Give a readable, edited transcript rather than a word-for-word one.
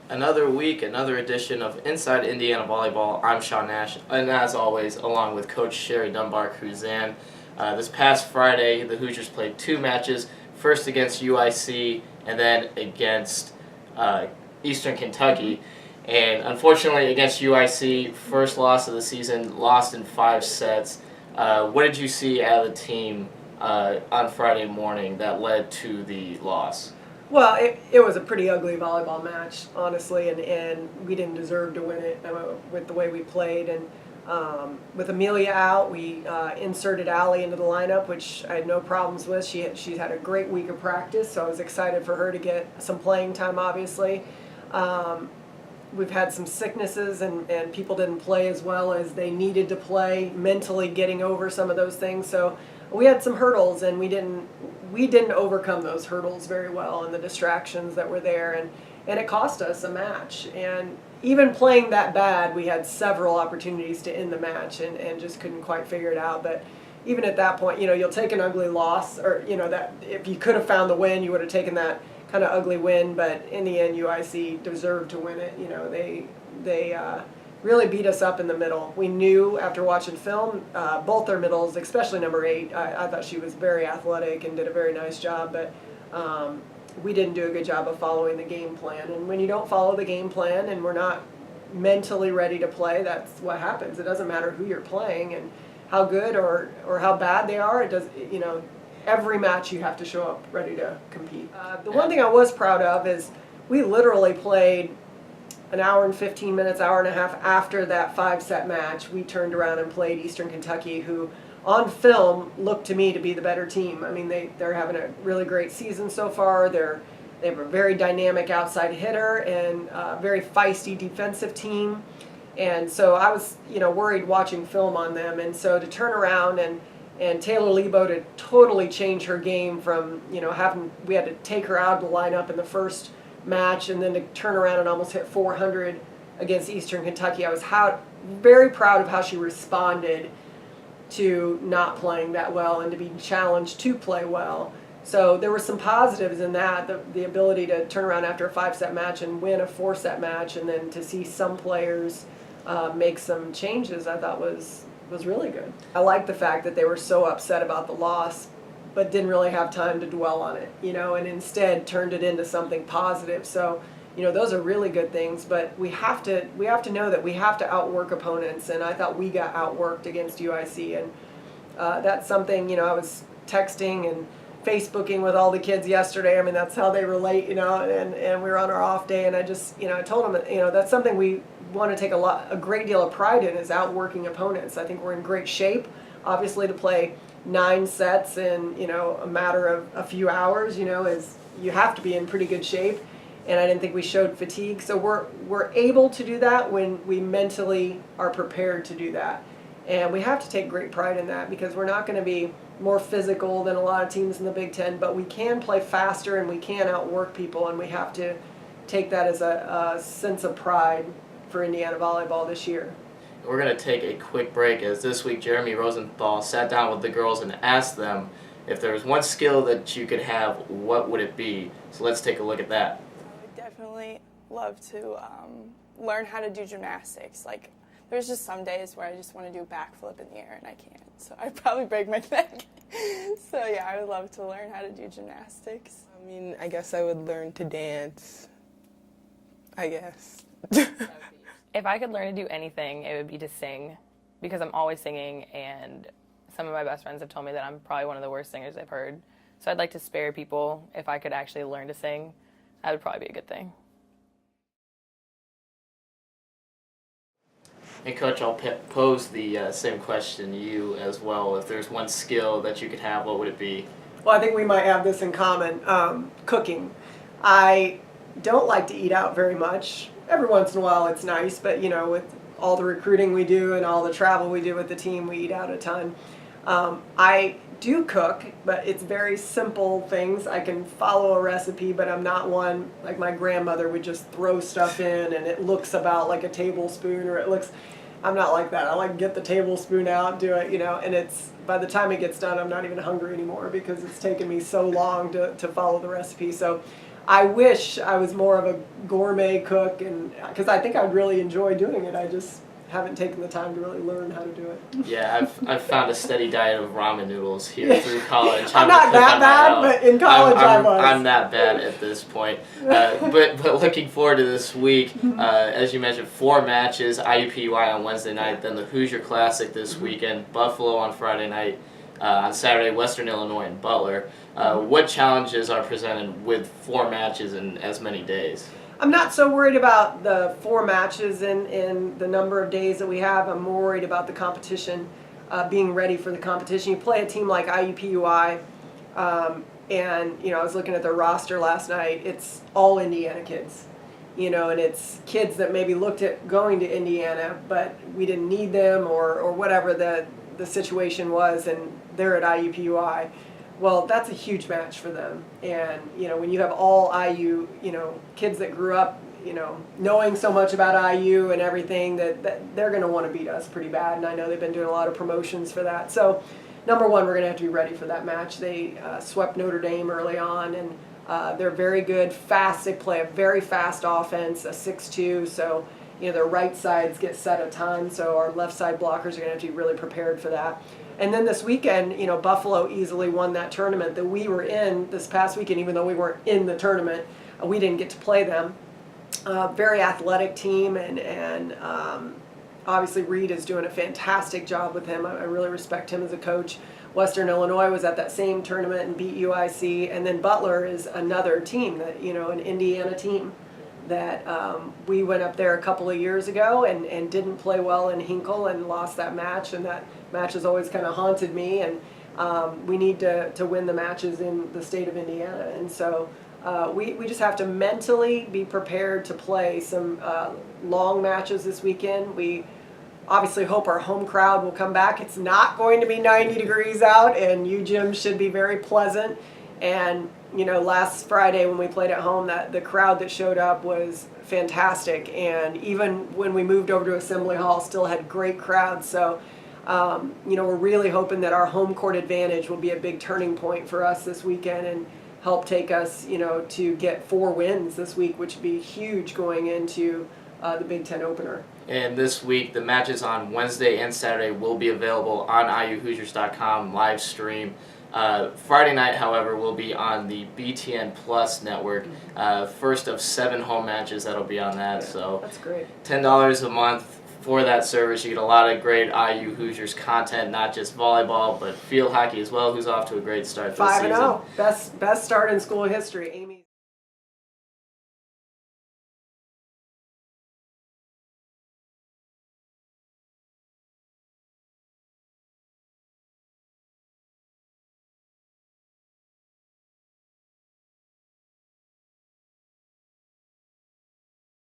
Another week, another edition of Inside Indiana Volleyball. I'm Sean Nash, and as always, along with Coach Sherry Dunbar-Kruzan. This past Friday, the Hoosiers played two matches, first against UIC and then against Eastern Kentucky. And unfortunately, against UIC, first loss of the season, lost in 5 sets. What did you see out of the team on Friday morning that led to the loss? Well, it was a pretty ugly volleyball match, honestly, and we didn't deserve to win it with the way we played. And with Amelia out, we inserted Allie into the lineup, which I had no problems with. She's had a great week of practice, so I was excited for her to get some playing time, obviously. We've had some sicknesses, and people didn't play as well as they needed to play, mentally getting over some of those things. So we had some hurdles, and we didn't overcome those hurdles very well, and the distractions that were there, and it cost us a match. And even playing that bad, we had several opportunities to end the match, and just couldn't quite figure it out. But even at that point, you'll take an ugly loss, or that if you could have found the win, you would have taken that kind of ugly win. But in the end, UIC deserved to win it. They really beat us up in the middle. We knew after watching film, both their middles, especially number 8, I thought she was very athletic and did a very nice job, but we didn't do a good job of following the game plan. And when you don't follow the game plan and we're not mentally ready to play, that's what happens. It doesn't matter who you're playing and how good or how bad they are. It does, every match you have to show up ready to compete. The one thing I was proud of is we literally played an hour and 15 minutes, hour and a half after that 5-set match. We turned around and played Eastern Kentucky, who on film looked to me to be the better team. I mean, they're having a really great season so far. They have a very dynamic outside hitter and a very feisty defensive team. And so I was, worried watching film on them. And so to turn around and Taylor Lebo to totally change her game from, we had to take her out of the lineup in the first match, and then to turn around and almost hit 400 against Eastern Kentucky. I was very proud of how she responded to not playing that well and to be challenged to play well. So there were some positives in that, the ability to turn around after a 5-set match and win a 4-set match, and then to see some players make some changes, I thought was really good. I like the fact that they were so upset about the loss, but didn't really have time to dwell on it, and instead turned it into something positive. So, those are really good things, but we have to know that we have to outwork opponents, and I thought we got outworked against UIC, and that's something, I was texting and Facebooking with all the kids yesterday. I mean, that's how they relate, and we were on our off day, and I just, I told them, that's something we want to take a great deal of pride in, is outworking opponents. I think we're in great shape, obviously, to play 9 sets in a matter of a few hours. Is you have to be in pretty good shape, and I didn't think we showed fatigue. So we're able to do that when we mentally are prepared to do that, and we have to take great pride in that, because we're not going to be more physical than a lot of teams in the Big Ten, but we can play faster and we can outwork people, and we have to take that as a sense of pride for Indiana volleyball this year. We're going to take a quick break, as this week Jeremy Rosenthal sat down with the girls and asked them if there was one skill that you could have, what would it be? So let's take a look at that. I would definitely love to learn how to do gymnastics. Like, there's just some days where I just want to do a backflip in the air and I can't. So I'd probably break my neck. So yeah, I would love to learn how to do gymnastics. I mean, I guess I would learn to dance, I guess. If I could learn to do anything, it would be to sing, because I'm always singing, and some of my best friends have told me that I'm probably one of the worst singers they've heard. So I'd like to spare people. If I could actually learn to sing, that would probably be a good thing. Hey, Coach, I'll pose the same question to you as well. If there's one skill that you could have, what would it be? Well, I think we might have this in common. Cooking. I don't like to eat out very much. Every once in a while it's nice, but with all the recruiting we do and all the travel we do with the team, we eat out a ton. I do cook, but it's very simple things. I can follow a recipe, but I'm not one, like my grandmother would just throw stuff in and it looks about like a tablespoon, or I'm not like that. I like get the tablespoon out, do it, and it's, by the time it gets done, I'm not even hungry anymore, because it's taken me so long to follow the recipe. So I wish I was more of a gourmet cook, and because I think I'd really enjoy doing it. I just haven't taken the time to really learn how to do it. Yeah, I've found a steady diet of ramen noodles here through college. I'm not that bad, but in college I was. I'm that bad at this point. But looking forward to this week, as you mentioned, 4 matches, IUPUI on Wednesday night, then the Hoosier Classic this weekend, Buffalo on Friday night, on Saturday, Western Illinois and Butler. What challenges are presented with 4 matches in as many days? I'm not so worried about the 4 matches in the number of days that we have. I'm more worried about the competition, being ready for the competition. You play a team like IUPUI, and I was looking at their roster last night. It's all Indiana kids, and it's kids that maybe looked at going to Indiana, but we didn't need them or whatever the situation was, and they're at IUPUI. Well, that's a huge match for them. And, when you have all IU, kids that grew up, knowing so much about IU and everything, that they're going to want to beat us pretty bad. And I know they've been doing a lot of promotions for that. So, number one, we're going to have to be ready for that match. They swept Notre Dame early on, and they're very good, fast. They play a very fast offense, a 6-2. So, their right sides get set a ton. So, our left side blockers are going to have to be really prepared for that. And then this weekend, Buffalo easily won that tournament that we were in this past weekend, even though we weren't in the tournament. We didn't get to play them. Very athletic team, and obviously Reed is doing a fantastic job with him. I really respect him as a coach. Western Illinois was at that same tournament and beat UIC. And then Butler is another team, that an Indiana team that we went up there a couple of years ago and didn't play well in Hinkle and lost that match, and that match has always kind of haunted me, and we need to win the matches in the state of Indiana, and so we just have to mentally be prepared to play some long matches this weekend. We obviously hope our home crowd will come back. It's not going to be 90 degrees out, and UGym should be very pleasant. And last Friday when we played at home, that the crowd that showed up was fantastic, and even when we moved over to Assembly Hall, still had great crowds. So we're really hoping that our home court advantage will be a big turning point for us this weekend and help take us to get 4 wins this week, which would be huge going into the Big Ten opener. And this week, the matches on Wednesday and Saturday will be available on IUHoosiers.com live stream. Friday night, however, will be on the BTN Plus network. First of 7 home matches that'll be on that. Yeah, so that's great. $10 a month for that service. You get a lot of great IU Hoosiers content, not just volleyball, but field hockey as well, who's off to a great start this season. 5-0, best start in school history. Amy.